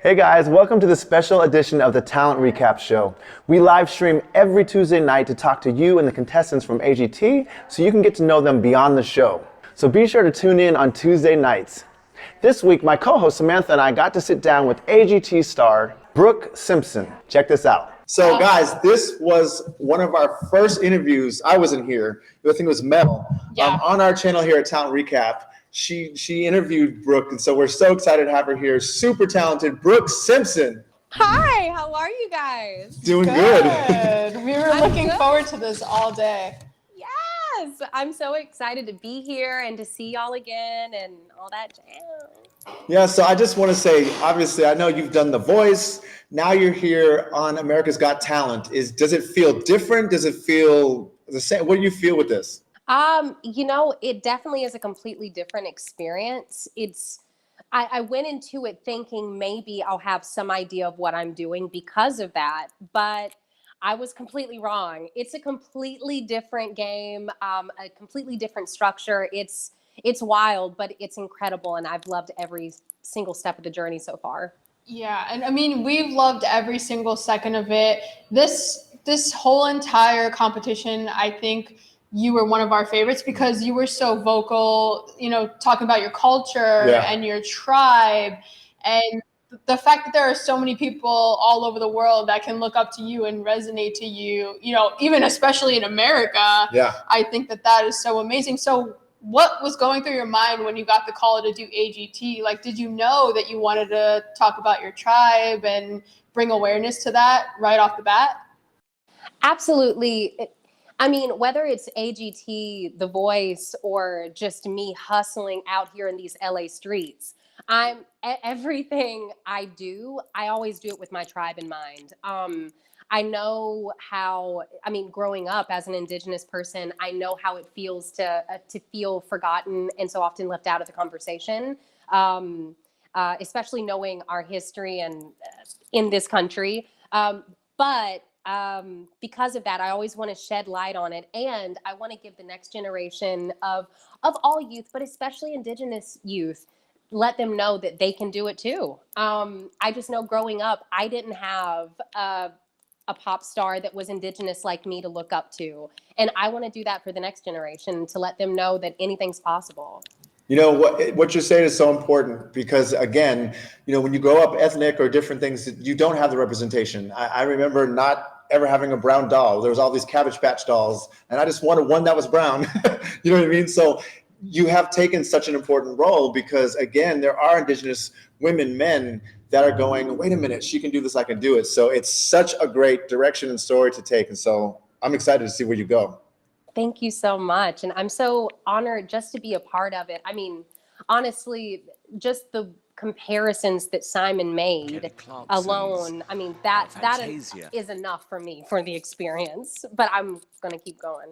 Hey guys, welcome to the special edition of the Talent Recap Show. We live stream every Tuesday night to talk to you and the contestants from AGT so you can get to know them beyond the show. So be sure to tune in on Tuesday nights. This week, my co-host Samantha and I got to sit down with AGT star Brooke Simpson. Check this out. So guys, this was one of our first interviews. I wasn't here. I think it was Mel on our channel here at Talent Recap. She interviewed Brooke, and so we're so excited to have her here. Super talented Brooke Simpson. Hi, how are you guys? Doing good. We were looking forward to this all day. Yes, I'm so excited to be here and to see y'all again and all that jazz. Yeah, so I just want to say, obviously, I know you've done The Voice. Now you're here on America's Got Talent. Does it feel different? Does it feel the same? What do you feel with this? It definitely is a completely different experience. I went into it thinking maybe I'll have some idea of what I'm doing because of that, but I was completely wrong. It's a completely different game, a completely different structure. It's wild, but it's incredible, and I've loved every single step of the journey so far. Yeah, and I mean, we've loved every single second of it. This whole entire competition, I think you were one of our favorites because you were so vocal, talking about your culture and your tribe, and the fact that there are so many people all over the world that can look up to you and resonate to you, even especially in America. Yeah, I think that is so amazing. So what was going through your mind when you got the call to do AGT? Like, did you know that you wanted to talk about your tribe and bring awareness to that right off the bat? Absolutely. I mean, whether it's AGT, The Voice, or just me hustling out here in these LA streets, everything I do, I always do it with my tribe in mind. I know growing up as an Indigenous person, I know how it feels to feel forgotten and so often left out of the conversation, especially knowing our history and in this country. But because of that, I always want to shed light on it, and I want to give the next generation of all youth, but especially Indigenous youth, let them know that they can do it too. I just know growing up, I didn't have a pop star that was Indigenous like me to look up to, and I want to do that for the next generation to let them know that anything's possible. What you're saying is so important because, again, when you grow up ethnic or different things, you don't have the representation. I remember not ever having a brown doll. There was all these Cabbage Patch dolls, and I just wanted one that was brown. You know what I mean? So you have taken such an important role because, again, there are Indigenous women, men that are going, wait a minute, she can do this, I can do it. So it's such a great direction and story to take. And so I'm excited to see where you go. Thank you so much. And I'm so honored just to be a part of it. I mean, honestly, just the comparisons that Simon made alone, I mean, that is enough for me for the experience, but I'm going to keep going.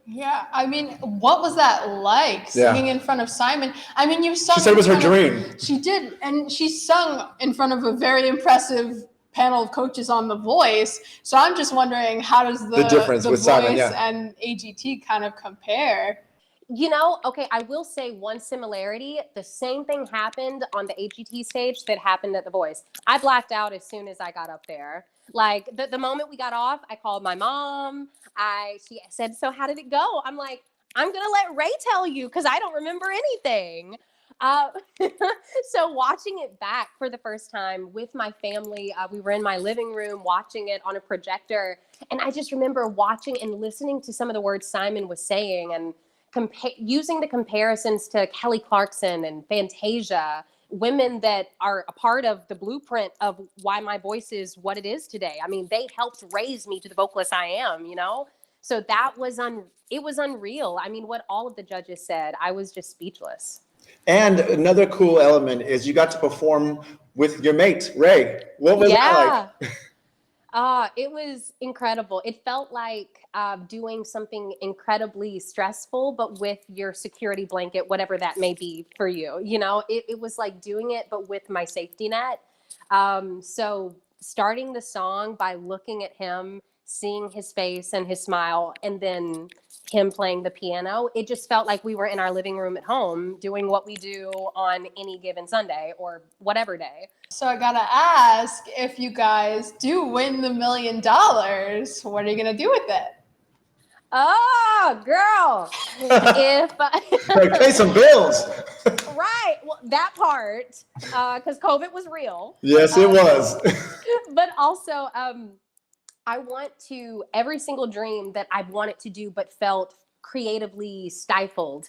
Yeah, I mean, what was that like singing in front of Simon? I mean, you sung. She said it was her dream. She did, and she sung in front of a very impressive panel of coaches on The Voice. So I'm just wondering, how does the difference with Voice and AGT kind of compare? Okay, I will say one similarity. The same thing happened on the AGT stage that happened at The Voice. I blacked out as soon as I got up there. Like the moment we got off, I called my mom. She said, so how did it go? I'm like, I'm going to let Ray tell you because I don't remember anything. So watching it back for the first time with my family, we were in my living room watching it on a projector. And I just remember watching and listening to some of the words Simon was saying and using the comparisons to Kelly Clarkson and Fantasia, women that are a part of the blueprint of why my voice is what it is today. I mean, they helped raise me to the vocalist I am, So that was it was unreal. I mean, what all of the judges said, I was just speechless. And another cool element is you got to perform with your mate, Ray. What was that like? It was incredible. It felt like doing something incredibly stressful, but with your security blanket, whatever that may be for you. It was like doing it, but with my safety net. So starting the song by looking at him seeing his face and his smile, and then him playing the piano, it just felt like we were in our living room at home doing what we do on any given Sunday or whatever day. So I gotta ask, if you guys do win the $1 million, what are you gonna do with it? Oh, girl. If Pay some bills. right, well, that part, because COVID was real. Yes, it was. But also, I want to, every single dream that I've wanted to do but felt creatively stifled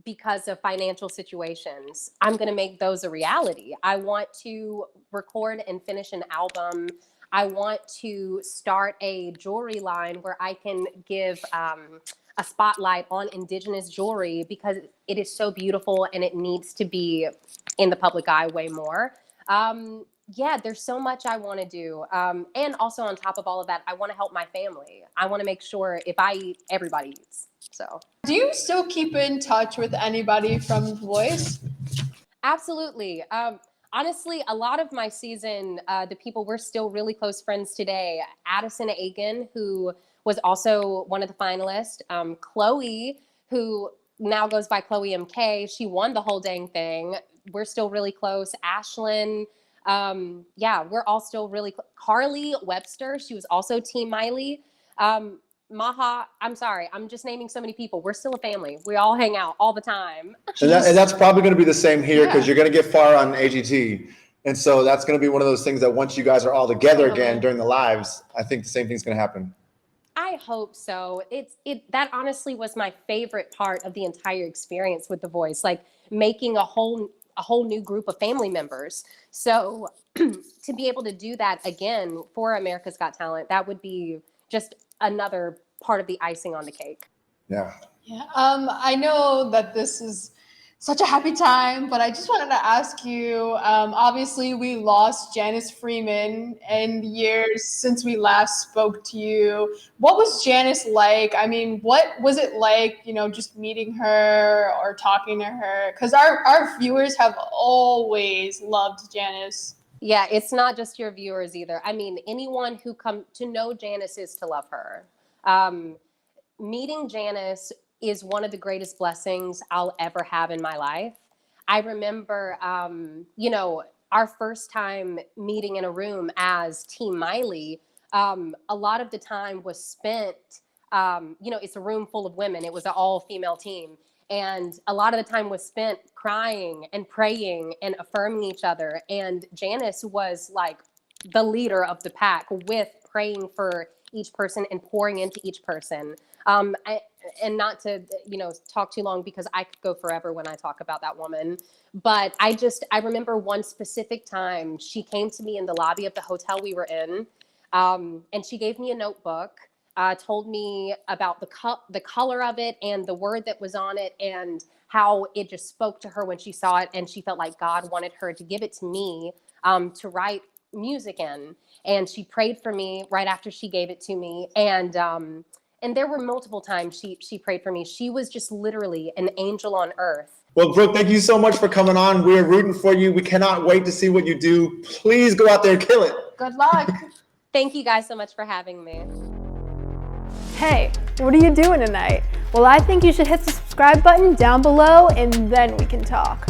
because of financial situations, I'm going to make those a reality. I want to record and finish an album. I want to start a jewelry line where I can give a spotlight on Indigenous jewelry because it is so beautiful and it needs to be in the public eye way more. Yeah, there's so much I want to do. And also on top of all of that, I want to help my family. I want to make sure if I eat, everybody eats. So, do you still keep in touch with anybody from The Voice? Absolutely. Honestly, a lot of my season, the people we're still really close friends today. Addison Agan, who was also one of the finalists. Chloe, who now goes by Chloe MK. She won the whole dang thing. We're still really close. Ashlyn. Yeah, we're all still really Carly Webster, she was also Team Miley. Maha, I'm sorry, I'm just naming so many people. We're still a family. We all hang out all the time. And that's probably going to be the same here because you're going to get far on AGT. And so that's going to be one of those things that once you guys are all together again during the lives, I think the same thing's going to happen. I hope so. That honestly was my favorite part of the entire experience with The Voice, like making a whole new group of family members. So to be able to do that again for America's Got Talent, that would be just another part of the icing on the cake. Yeah. Yeah. I know that this is such a happy time, but I just wanted to ask you, obviously we lost Janice Freeman in the years since we last spoke to you. What was Janice like? I mean, what was it like, just meeting her or talking to her? Because our viewers have always loved Janice. Yeah, it's not just your viewers either. I mean, anyone who come to know Janice is to love her. Meeting Janice is one of the greatest blessings I'll ever have in my life. I remember, our first time meeting in a room as Team Miley, a lot of the time was spent, it's a room full of women. It was an all-female team. And a lot of the time was spent crying and praying and affirming each other. And Janice was like the leader of the pack with praying for each person and pouring into each person. And not to, talk too long because I could go forever when I talk about that woman. But I remember one specific time she came to me in the lobby of the hotel we were in. And she gave me a notebook. Told me about the color of it and the word that was on it and how it just spoke to her when she saw it. And she felt like God wanted her to give it to me to write music in. And she prayed for me right after she gave it to me. And there were multiple times she prayed for me. She was just literally an angel on earth. Well, Brooke, thank you so much for coming on. We're rooting for you. We cannot wait to see what you do. Please go out there and kill it. Good luck. Thank you guys so much for having me. Hey, what are you doing tonight? Well, I think you should hit the subscribe button down below and then we can talk.